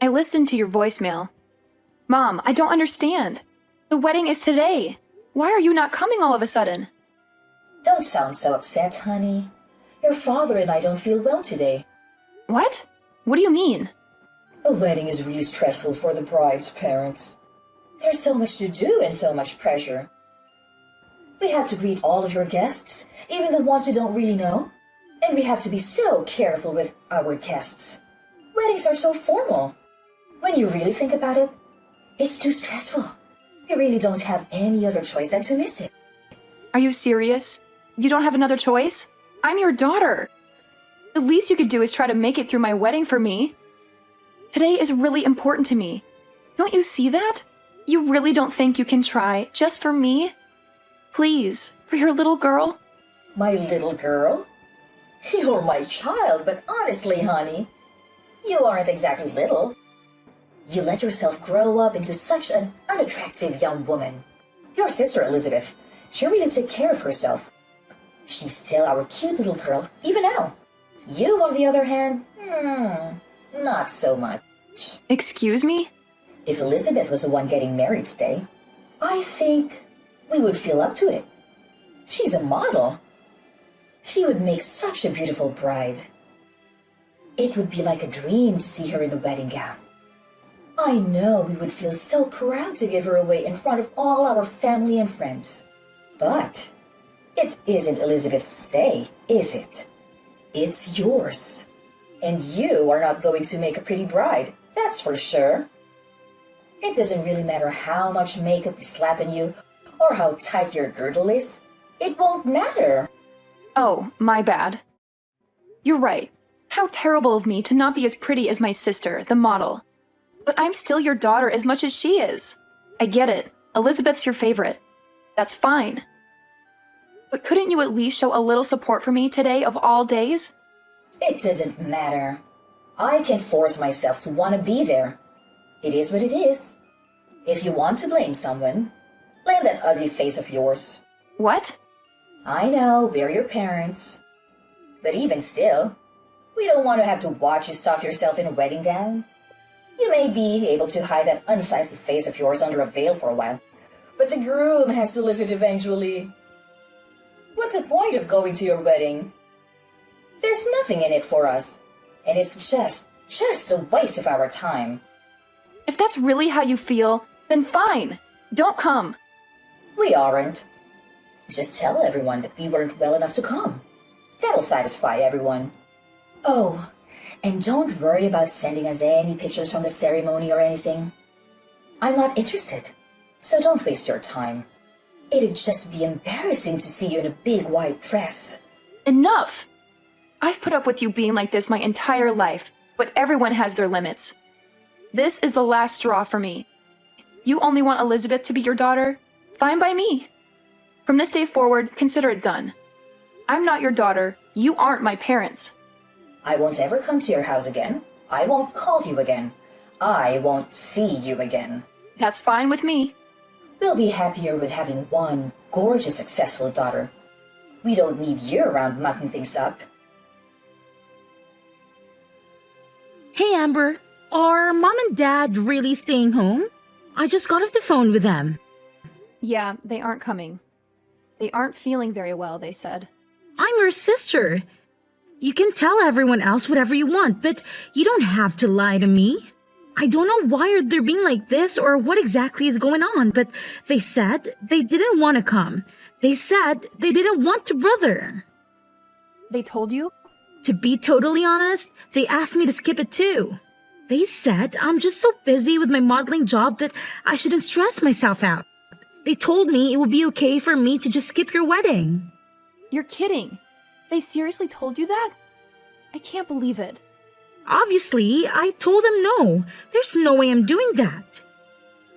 I listened to your voicemail. Mom, I don't understand. The wedding is today. Why are you not coming all of a sudden? Don't sound so upset, honey. Your father and I don't feel well today. What? What do you mean? A wedding is really stressful for the bride's parents. There's so much to do and so much pressure. We have to greet all of your guests, even the ones we don't really know. And we have to be so careful with our guests. Weddings are so formal. When you really think about it, it's too stressful. We really don't have any other choice than to miss it. Are you serious? You don't have another choice? I'm your daughter. The least you could do is try to make it through my wedding for me. Today is really important to me. Don't you see that? You really don't think you can try just for me? Please, for your little girl? My little girl? You're my child, but honestly, honey, you aren't exactly little. You let yourself grow up into such an unattractive young woman. Your sister, Elizabeth, she really took care of herself. She's still our cute little girl, even now. You, on the other hand, not so much. Excuse me? If Elizabeth was the one getting married today, I think we would feel up to it. She's a model. She would make such a beautiful bride. It would be like a dream to see her in a wedding gown. I know we would feel so proud to give her away in front of all our family and friends. But it isn't Elizabeth's day, is it? It's yours. And you are not going to make a pretty bride, that's for sure. It doesn't really matter how much makeup we slap on you or how tight your girdle is. It won't matter. Oh, my bad. You're right. How terrible of me to not be as pretty as my sister, the model. But I'm still your daughter as much as she is. I get it. Elizabeth's your favorite. That's fine. But couldn't you at least show a little support for me today of all days? It doesn't matter. I can force myself to want to be there. It is what it is. If you want to blame someone, blame that ugly face of yours. What? I know, we're your parents. But even still, we don't want to have to watch you stuff yourself in a wedding gown. You may be able to hide that unsightly face of yours under a veil for a while, but the groom has to live it eventually. What's the point of going to your wedding? There's nothing in it for us, and it's just a waste of our time. If that's really how you feel, then fine. Don't come. We aren't. Just tell everyone that we weren't well enough to come. That'll satisfy everyone. Oh, and don't worry about sending us any pictures from the ceremony or anything. I'm not interested, so don't waste your time. It'd just be embarrassing to see you in a big white dress. Enough! I've put up with you being like this my entire life, but everyone has their limits. This is the last straw for me. You only want Elizabeth to be your daughter? Fine by me. From this day forward, consider it done. I'm not your daughter. You aren't my parents. I won't ever come to your house again. I won't call you again. I won't see you again. That's fine with me. We'll be happier with having one gorgeous, successful daughter. We don't need you around mucking things up. Hey, Amber. Are Mom and Dad really staying home? I just got off the phone with them. Yeah, they aren't coming. They aren't feeling very well, they said. I'm your sister. You can tell everyone else whatever you want, but you don't have to lie to me. I don't know why they're being like this or what exactly is going on, but they said they didn't want to come. They said they didn't want to brother. They told you? To be totally honest, they asked me to skip it too. They said I'm just so busy with my modeling job that I shouldn't stress myself out. They told me it would be okay for me to just skip your wedding. You're kidding. They seriously told you that? I can't believe it. Obviously, I told them no. There's no way I'm doing that.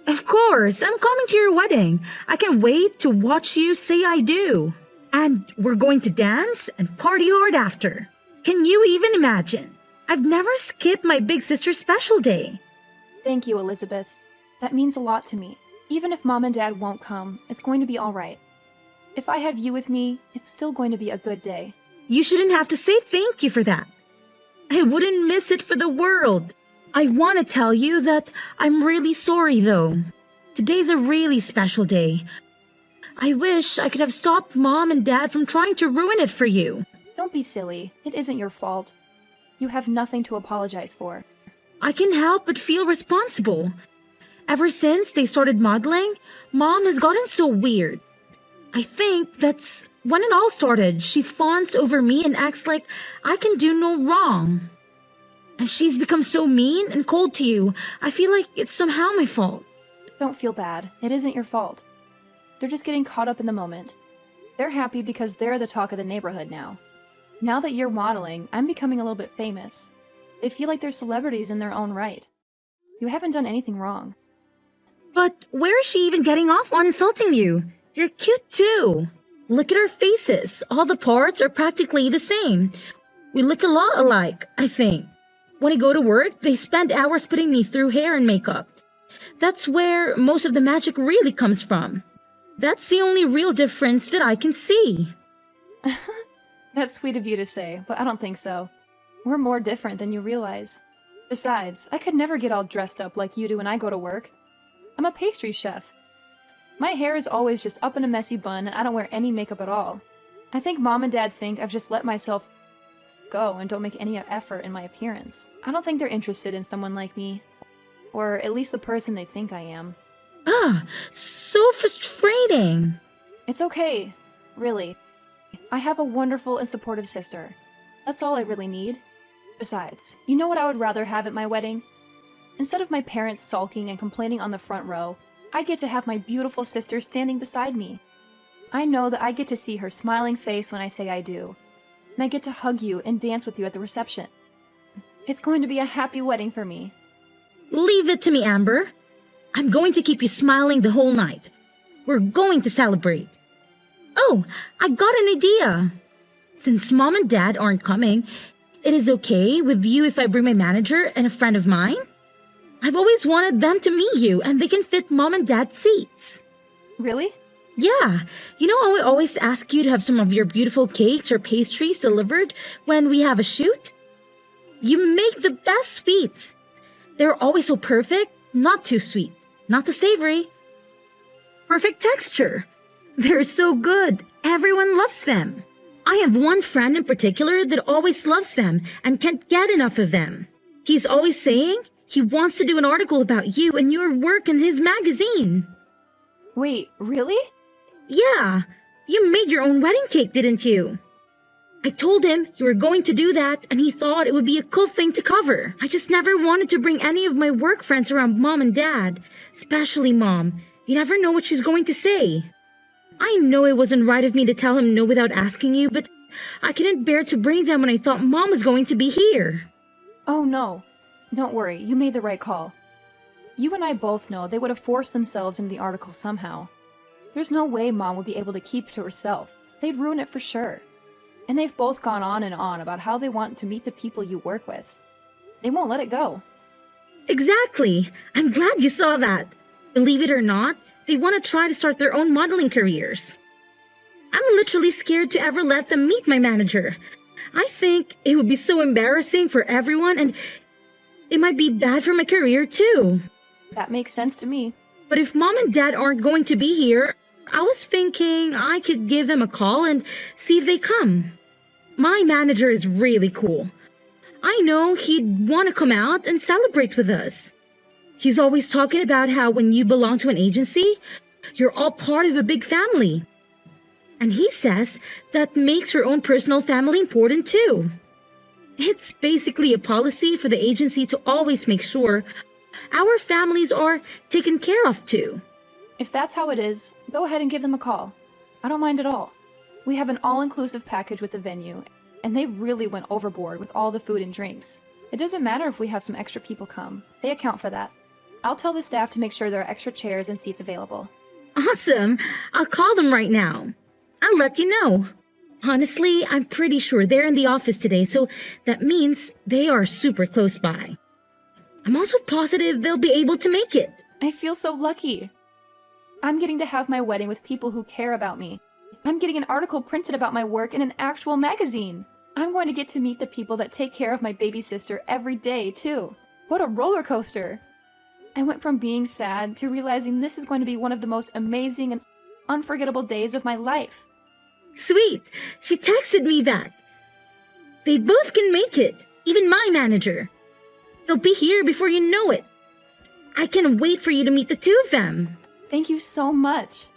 Of course, I'm coming to your wedding. I can't wait to watch you say I do. And we're going to dance and party hard after. Can you even imagine? I've never skipped my big sister's special day. Thank you, Elizabeth. That means a lot to me. Even if Mom and Dad won't come, it's going to be all right. If I have you with me, it's still going to be a good day. You shouldn't have to say thank you for that. I wouldn't miss it for the world. I want to tell you that I'm really sorry though. Today's a really special day. I wish I could have stopped Mom and Dad from trying to ruin it for you. Don't be silly. It isn't your fault. You have nothing to apologize for. I can help but feel responsible. Ever since they started modeling, Mom has gotten so weird. I think that's when it all started. She fawns over me and acts like I can do no wrong. And she's become so mean and cold to you. I feel like it's somehow my fault. Don't feel bad. It isn't your fault. They're just getting caught up in the moment. They're happy because they're the talk of the neighborhood now. Now that you're modeling, I'm becoming a little bit famous. They feel like they're celebrities in their own right. You haven't done anything wrong. But where is she even getting off on insulting you? You're cute too. Look at our faces. All the parts are practically the same. We look a lot alike, I think. When I go to work, they spend hours putting me through hair and makeup. That's where most of the magic really comes from. That's the only real difference that I can see. That's sweet of you to say, but I don't think so. We're more different than you realize. Besides, I could never get all dressed up like you do when I go to work. I'm a pastry chef. My hair is always just up in a messy bun and I don't wear any makeup at all. I think Mom and Dad think I've just let myself go and don't make any effort in my appearance. I don't think they're interested in someone like me. Or at least the person they think I am. Ah, so frustrating. It's okay, really. I have a wonderful and supportive sister. That's all I really need. Besides, you know what I would rather have at my wedding? Instead of my parents sulking and complaining on the front row, I get to have my beautiful sister standing beside me. I know that I get to see her smiling face when I say I do. And I get to hug you and dance with you at the reception. It's going to be a happy wedding for me. Leave it to me, Amber. I'm going to keep you smiling the whole night. We're going to celebrate. Oh, I got an idea. Since Mom and Dad aren't coming, it is okay with you if I bring my manager and a friend of mine? I've always wanted them to meet you and they can fit Mom and Dad's seats. Really? Yeah, you know how I always ask you to have some of your beautiful cakes or pastries delivered when we have a shoot? You make the best sweets. They're always so perfect, not too sweet, not too savory. Perfect texture. They're so good. Everyone loves them. I have one friend in particular that always loves them and can't get enough of them. He's always saying he wants to do an article about you and your work in his magazine. Wait, really? Yeah, you made your own wedding cake, didn't you? I told him you were going to do that and he thought it would be a cool thing to cover. I just never wanted to bring any of my work friends around Mom and Dad, especially Mom. You never know what she's going to say. I know it wasn't right of me to tell him no without asking you, but I couldn't bear to bring them when I thought Mom was going to be here. Oh no. Don't worry, you made the right call. You and I both know they would have forced themselves into the article somehow. There's no way Mom would be able to keep it to herself. They'd ruin it for sure. And they've both gone on and on about how they want to meet the people you work with. They won't let it go. Exactly. I'm glad you saw that. Believe it or not, they want to try to start their own modeling careers. I'm literally scared to ever let them meet my manager. I think it would be so embarrassing for everyone and it might be bad for my career too. That makes sense to me. But if Mom and Dad aren't going to be here, I was thinking I could give them a call and see if they come. My manager is really cool. I know he'd want to come out and celebrate with us. He's always talking about how when you belong to an agency, you're all part of a big family. And he says that makes your own personal family important too. It's basically a policy for the agency to always make sure our families are taken care of too. If that's how it is, go ahead and give them a call. I don't mind at all. We have an all-inclusive package with the venue, and they really went overboard with all the food and drinks. It doesn't matter if we have some extra people come. They account for that. I'll tell the staff to make sure there are extra chairs and seats available. Awesome! I'll call them right now. I'll let you know. Honestly, I'm pretty sure they're in the office today, so that means they are super close by. I'm also positive they'll be able to make it. I feel so lucky. I'm getting to have my wedding with people who care about me. I'm getting an article printed about my work in an actual magazine. I'm going to get to meet the people that take care of my baby sister every day, too. What a roller coaster! I went from being sad to realizing this is going to be one of the most amazing and unforgettable days of my life. Sweet! She texted me that. They both can make it, even my manager. They'll be here before you know it. I can't wait for you to meet the two of them. Thank you so much.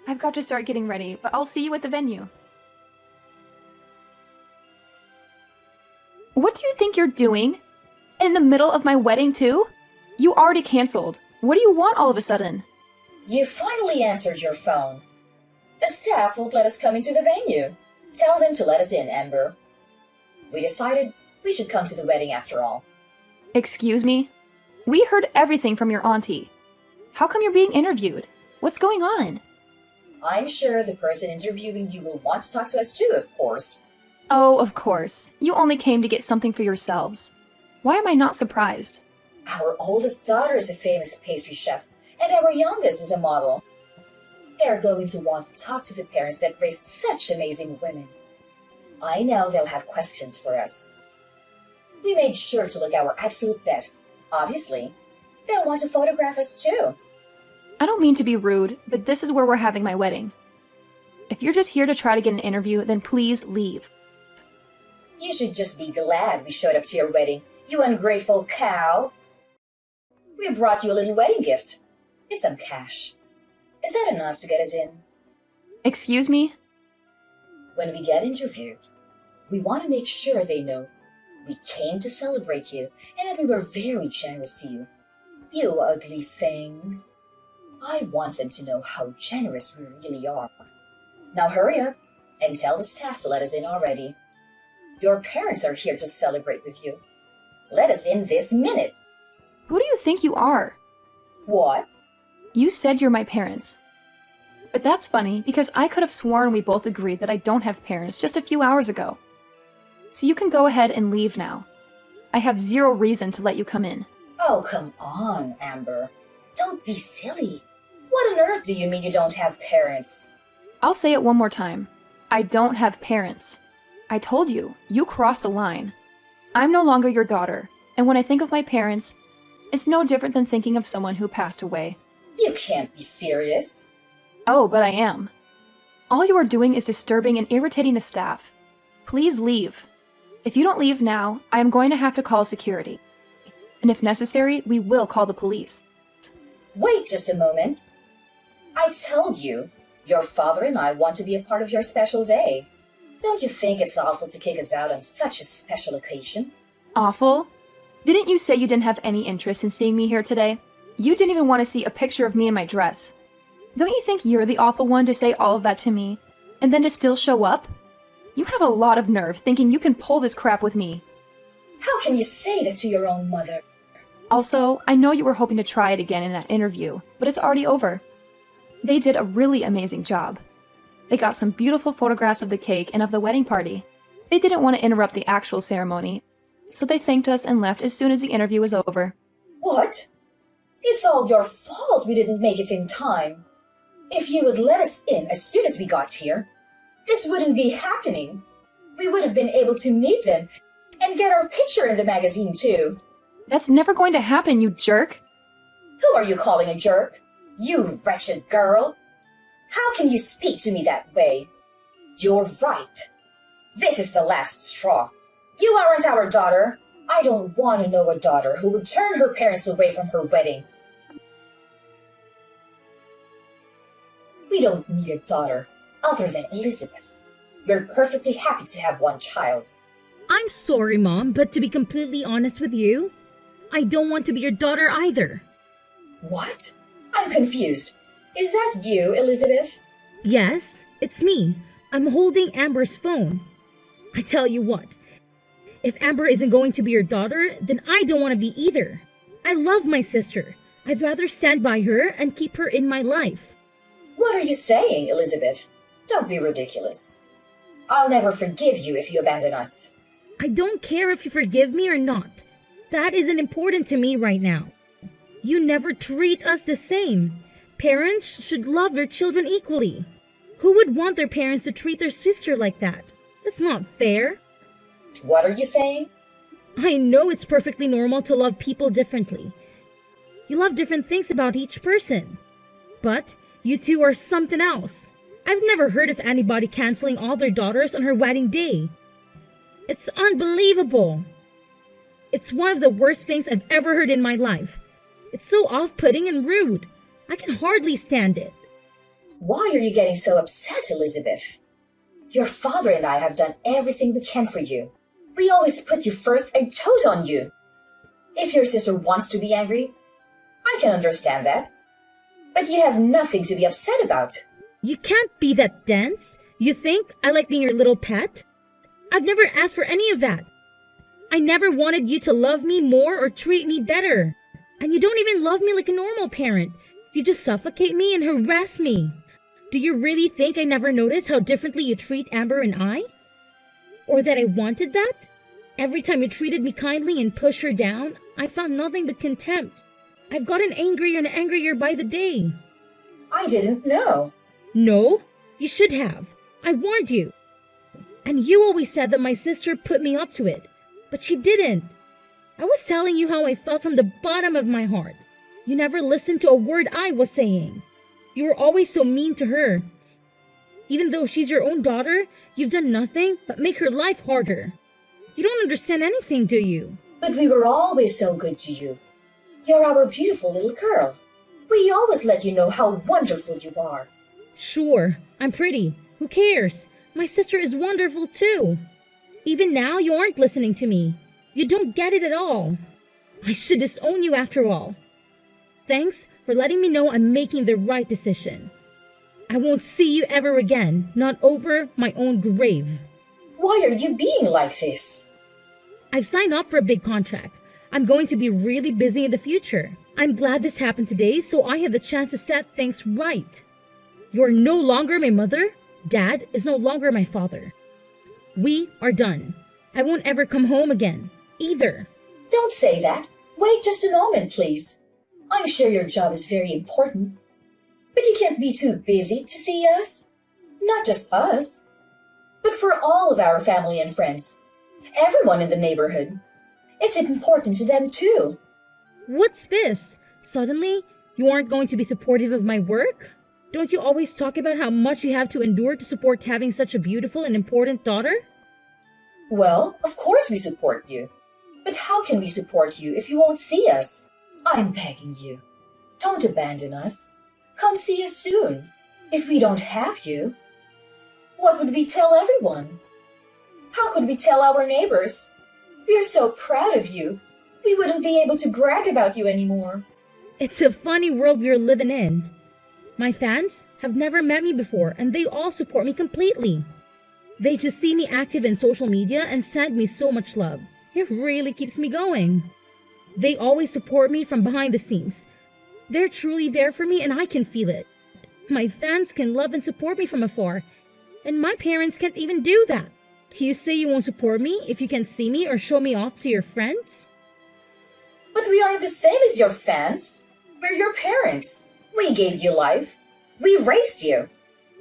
I've got to start getting ready, but I'll see you at the venue. What do you think you're doing? In the middle of my wedding, too? You already canceled. What do you want all of a sudden? You finally answered your phone. The staff won't let us come into the venue. Tell them to let us in, Amber. We decided we should come to the wedding after all. Excuse me? We heard everything from your auntie. How come you're being interviewed? What's going on? I'm sure the person interviewing you will want to talk to us too, of course. Oh, of course. You only came to get something for yourselves. Why am I not surprised? Our oldest daughter is a famous pastry chef, and our youngest is a model. They're going to want to talk to the parents that raised such amazing women. I know they'll have questions for us. We made sure to look our absolute best. Obviously, they'll want to photograph us too. I don't mean to be rude, but this is where we're having my wedding. If you're just here to try to get an interview, then please leave. You should just be glad we showed up to your wedding, you ungrateful cow. We brought you a little wedding gift. It's some cash. Is that enough to get us in? Excuse me? When we get interviewed, we want to make sure they know we came to celebrate you and that we were very generous to you. You ugly thing. I want them to know how generous we really are. Now hurry up and tell the staff to let us in already. Your parents are here to celebrate with you. Let us in this minute. Who do you think you are? What? You said you're my parents. But that's funny because I could have sworn we both agreed that I don't have parents just a few hours ago. So you can go ahead and leave now. I have zero reason to let you come in. Oh, come on, Amber. Don't be silly. What on earth do you mean you don't have parents? I'll say it one more time. I don't have parents. I told you, you crossed a line. I'm no longer your daughter, and when I think of my parents, it's no different than thinking of someone who passed away. You can't be serious. Oh, but I am. All you are doing is disturbing and irritating the staff. Please leave. If you don't leave now, I am going to have to call security. And if necessary, we will call the police. Wait just a moment. I told you, your father and I want to be a part of your special day. Don't you think it's awful to kick us out on such a special occasion? Awful? Didn't you say you didn't have any interest in seeing me here today? You didn't even want to see a picture of me in my dress. Don't you think you're the awful one to say all of that to me, and then to still show up? You have a lot of nerve thinking you can pull this crap with me. How can you say that to your own mother? Also, I know you were hoping to try it again in that interview, but it's already over. They did a really amazing job. They got some beautiful photographs of the cake and of the wedding party. They didn't want to interrupt the actual ceremony, so they thanked us and left as soon as the interview was over. What? It's all your fault we didn't make it in time. If you would let us in as soon as we got here, this wouldn't be happening. We would have been able to meet them and get our picture in the magazine too. That's never going to happen, you jerk! Who are you calling a jerk? You wretched girl! How can you speak to me that way? You're right. This is the last straw. You aren't our daughter. I don't want to know a daughter who would turn her parents away from her wedding. We don't need a daughter other than Elizabeth. We're perfectly happy to have one child. I'm sorry, Mom, but to be completely honest with you, I don't want to be your daughter either. What? I'm confused. Is that you, Elizabeth? Yes, it's me. I'm holding Amber's phone. I tell you what, if Amber isn't going to be your daughter, then I don't want to be either. I love my sister. I'd rather stand by her and keep her in my life. What are you saying, Elizabeth? Don't be ridiculous. I'll never forgive you if you abandon us. I don't care if you forgive me or not. That isn't important to me right now. You never treat us the same. Parents should love their children equally. Who would want their parents to treat their sister like that? That's not fair. What are you saying? I know it's perfectly normal to love people differently. You love different things about each person. But you two are something else. I've never heard of anybody canceling all their daughters on her wedding day. It's unbelievable. It's one of the worst things I've ever heard in my life. It's so off-putting and rude. I can hardly stand it. Why are you getting so upset, Elizabeth? Your father and I have done everything we can for you. We always put you first and told on you. If your sister wants to be angry, I can understand that. But you have nothing to be upset about. You can't be that dense. You think I like being your little pet? I've never asked for any of that. I never wanted you to love me more or treat me better. And you don't even love me like a normal parent. You just suffocate me and harass me. Do you really think I never noticed how differently you treat Amber and I? Or that I wanted that? Every time you treated me kindly and pushed her down, I found nothing but contempt. I've gotten angrier and angrier by the day. I didn't know. No, you should have. I warned you. And you always said that my sister put me up to it. But she didn't. I was telling you how I felt from the bottom of my heart. You never listened to a word I was saying. You were always so mean to her. Even though she's your own daughter, you've done nothing but make her life harder. You don't understand anything, do you? But we were always so good to you. You're our beautiful little girl. We always let you know how wonderful you are. Sure, I'm pretty. Who cares? My sister is wonderful too. Even now, you aren't listening to me. You don't get it at all. I should disown you after all. Thanks for letting me know I'm making the right decision. I won't see you ever again, not over my own grave. Why are you being like this? I've signed up for a big contract. I'm going to be really busy in the future. I'm glad this happened today so I had the chance to set things right. You're no longer my mother. Dad is no longer my father. We are done. I won't ever come home again, either. Don't say that. Wait just a moment, please. I'm sure your job is very important. But you can't be too busy to see us. Not just us, but for all of our family and friends. Everyone in the neighborhood. It's important to them too. What's this? Suddenly, you aren't going to be supportive of my work? Don't you always talk about how much you have to endure to support having such a beautiful and important daughter? Well, of course we support you. But how can we support you if you won't see us? I'm begging you. Don't abandon us. Come see us soon. If we don't have you, what would we tell everyone? How could we tell our neighbors? We are so proud of you. We wouldn't be able to brag about you anymore. It's a funny world we're living in. My fans have never met me before and they all support me completely. They just see me active in social media and send me so much love. It really keeps me going. They always support me from behind the scenes. They're truly there for me and I can feel it. My fans can love and support me from afar, and my parents can't even do that. You say you won't support me if you can't see me or show me off to your friends? But we aren't the same as your fans. We're your parents. We gave you life. We raised you.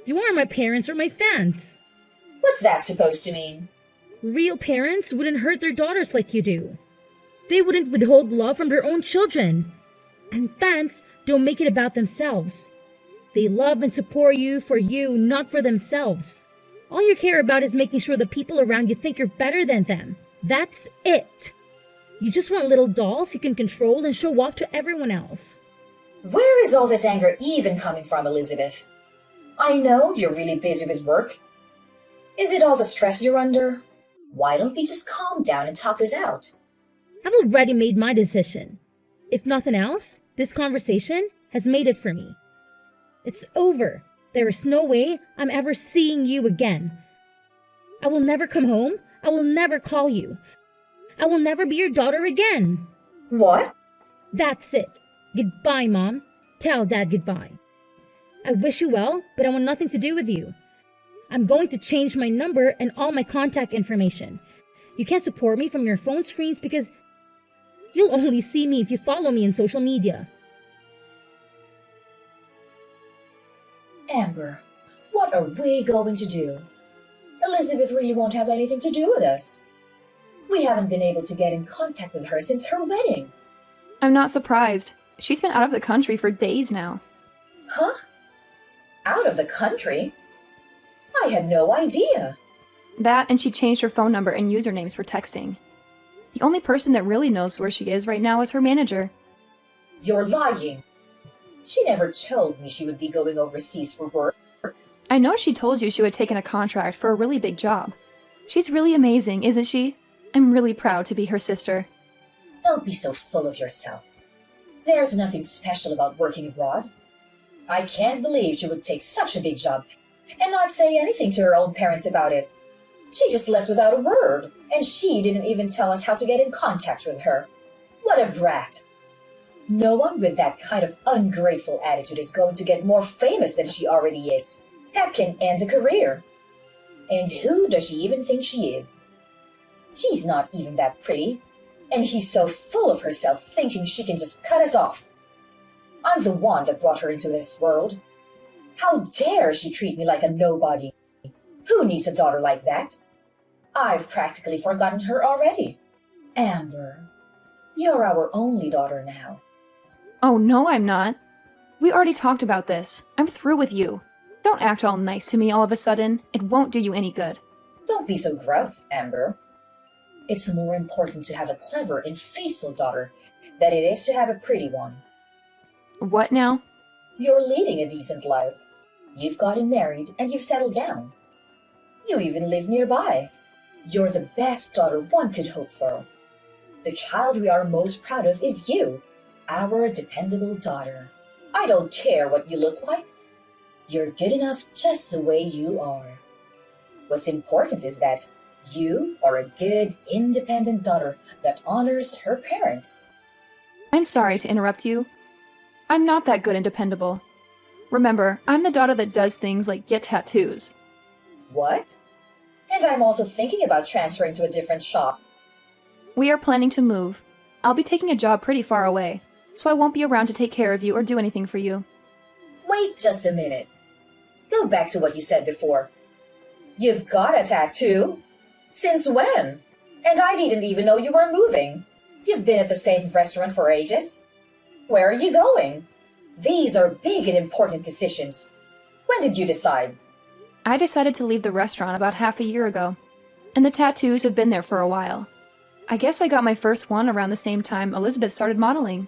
You aren't my parents or my fans. What's that supposed to mean? Real parents wouldn't hurt their daughters like you do. They wouldn't withhold love from their own children. And fans don't make it about themselves. They love and support you for you, not for themselves. All you care about is making sure the people around you think you're better than them. That's it. You just want little dolls you can control and show off to everyone else. Where is all this anger even coming from, Elizabeth? I know you're really busy with work. Is it all the stress you're under? Why don't we just calm down and talk this out? I've already made my decision. If nothing else, this conversation has made it for me. It's over. There is no way I'm ever seeing you again. I will never come home. I will never call you. I will never be your daughter again. What? That's it. Goodbye, Mom. Tell Dad goodbye. I wish you well, but I want nothing to do with you. I'm going to change my number and all my contact information. You can't support me from your phone screens because you'll only see me if you follow me on social media. Amber, what are we going to do? Elizabeth really won't have anything to do with us. We haven't been able to get in contact with her since her wedding. I'm not surprised. She's been out of the country for days now. Huh? Out of the country? I had no idea. That and she changed her phone number and usernames for texting. The only person that really knows where she is right now is her manager. You're lying. She never told me she would be going overseas for work. I know she told you she would taken a contract for a really big job. She's really amazing, isn't she? I'm really proud to be her sister. Don't be so full of yourself. There's nothing special about working abroad. I can't believe she would take such a big job and not say anything to her own parents about it. She just left without a word, and she didn't even tell us how to get in contact with her. What a brat. No one with that kind of ungrateful attitude is going to get more famous than she already is. That can end a career. And who does she even think she is? She's not even that pretty, and she's so full of herself thinking she can just cut us off. I'm the one that brought her into this world. How dare she treat me like a nobody? Who needs a daughter like that? I've practically forgotten her already. Amber, you're our only daughter now. Oh, no, I'm not. We already talked about this. I'm through with you. Don't act all nice to me all of a sudden. It won't do you any good. Don't be so gruff, Amber. It's more important to have a clever and faithful daughter than it is to have a pretty one. What now? You're leading a decent life. You've gotten married and you've settled down. You even live nearby. You're the best daughter one could hope for. The child we are most proud of is you, our dependable daughter. I don't care what you look like. You're good enough just the way you are. What's important is that you are a good, independent daughter that honors her parents. I'm sorry to interrupt you. I'm not that good and dependable. Remember, I'm the daughter that does things like get tattoos. What? And I'm also thinking about transferring to a different shop. We are planning to move. I'll be taking a job pretty far away, so I won't be around to take care of you or do anything for you. Wait just a minute. Go back to what you said before. You've got a tattoo? Since when? And I didn't even know you were moving. You've been at the same restaurant for ages. Where are you going? These are big and important decisions. When did you decide? I decided to leave the restaurant about half a year ago, and the tattoos have been there for a while. I guess I got my first one around the same time Elizabeth started modeling.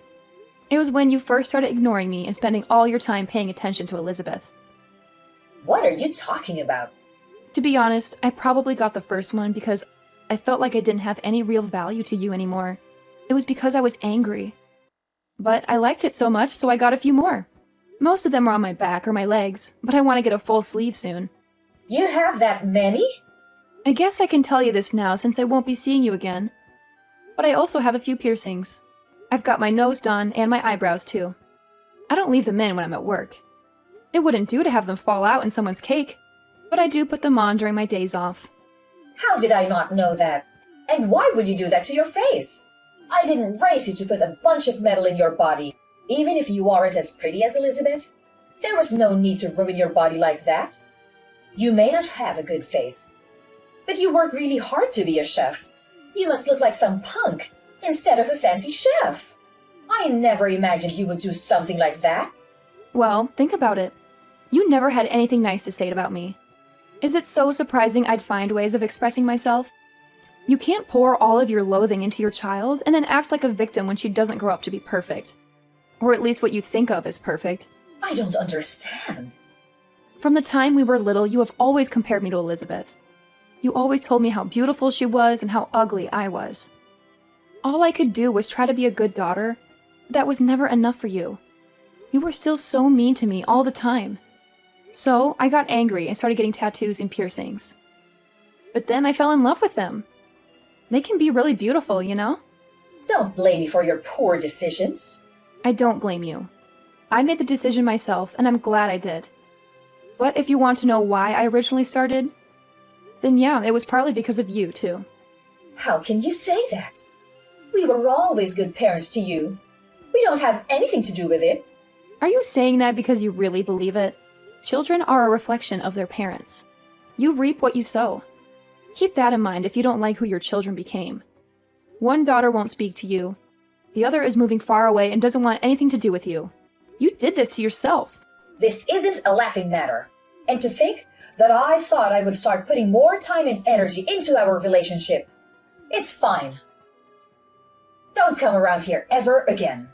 It was when you first started ignoring me and spending all your time paying attention to Elizabeth. What are you talking about? To be honest, I probably got the first one because I felt like I didn't have any real value to you anymore. It was because I was angry. But I liked it so much, so I got a few more. Most of them are on my back or my legs, but I want to get a full sleeve soon. You have that many? I guess I can tell you this now since I won't be seeing you again. But I also have a few piercings. I've got my nose done and my eyebrows too. I don't leave them in when I'm at work. It wouldn't do to have them fall out in someone's cake, but I do put them on during my days off. How did I not know that? And why would you do that to your face? I didn't raise you to put a bunch of metal in your body, even if you aren't as pretty as Elizabeth. There was no need to ruin your body like that. You may not have a good face, but you work really hard to be a chef. You must look like some punk instead of a fancy chef. I never imagined you would do something like that. Well, think about it. You never had anything nice to say about me. Is it so surprising I'd find ways of expressing myself? You can't pour all of your loathing into your child and then act like a victim when she doesn't grow up to be perfect. Or at least what you think of as perfect. I don't understand. From the time we were little, you have always compared me to Elizabeth. You always told me how beautiful she was and how ugly I was. All I could do was try to be a good daughter, but that was never enough for you. You were still so mean to me all the time. So I got angry and started getting tattoos and piercings. But then I fell in love with them. They can be really beautiful, you know? Don't blame me for your poor decisions. I don't blame you. I made the decision myself, and I'm glad I did. But if you want to know why I originally started, then yeah, it was partly because of you, too. How can you say that? We were always good parents to you. We don't have anything to do with it. Are you saying that because you really believe it? Children are a reflection of their parents. You reap what you sow. Keep that in mind if you don't like who your children became. One daughter won't speak to you. The other is moving far away and doesn't want anything to do with you. You did this to yourself. This isn't a laughing matter. And to think that I thought I would start putting more time and energy into our relationship. It's fine. Don't come around here ever again.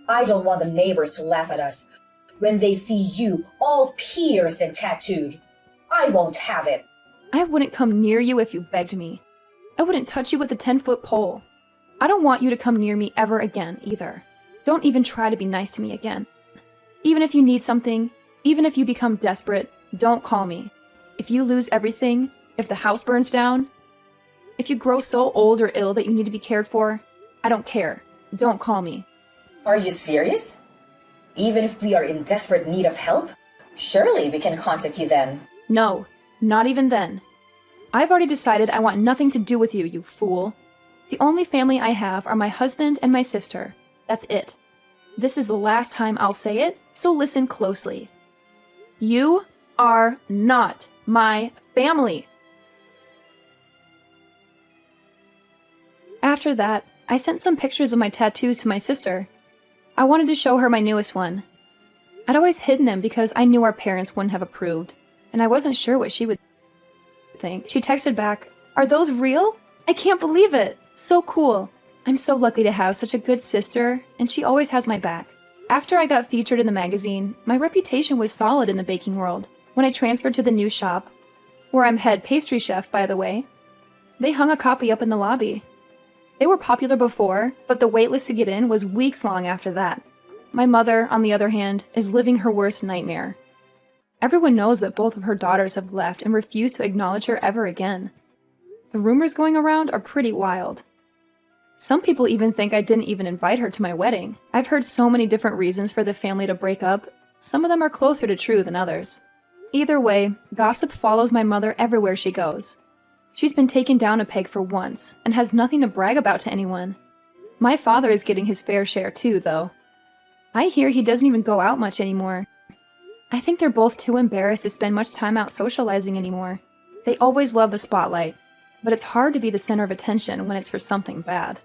I don't want the neighbors to laugh at us when they see you all pierced and tattooed. I won't have it. I wouldn't come near you if you begged me. I wouldn't touch you with a 10-foot pole. I don't want you to come near me ever again, either. Don't even try to be nice to me again. Even if you need something, even if you become desperate, don't call me. If you lose everything, if the house burns down, if you grow so old or ill that you need to be cared for, I don't care. Don't call me. Are you serious? Even if we are in desperate need of help? Surely we can contact you then. No, not even then. I've already decided I want nothing to do with you, you fool. The only family I have are my husband and my sister. That's it. This is the last time I'll say it, so listen closely. You are not my family. After that, I sent some pictures of my tattoos to my sister. I wanted to show her my newest one. I'd always hidden them because I knew our parents wouldn't have approved, and I wasn't sure what she would think. She texted back, "Are those real? I can't believe it. So cool. I'm so lucky to have such a good sister, and she always has my back." After I got featured in the magazine, my reputation was solid in the baking world. When I transferred to the new shop, where I'm head pastry chef, by the way, they hung a copy up in the lobby. They were popular before, but the waitlist to get in was weeks long after that. My mother, on the other hand, is living her worst nightmare. Everyone knows that both of her daughters have left and refuse to acknowledge her ever again. The rumors going around are pretty wild. Some people even think I didn't even invite her to my wedding. I've heard so many different reasons for the family to break up. Some of them are closer to true than others. Either way, gossip follows my mother everywhere she goes. She's been taken down a peg for once and has nothing to brag about to anyone. My father is getting his fair share too, though. I hear he doesn't even go out much anymore. I think they're both too embarrassed to spend much time out socializing anymore. They always love the spotlight, but it's hard to be the center of attention when it's for something bad.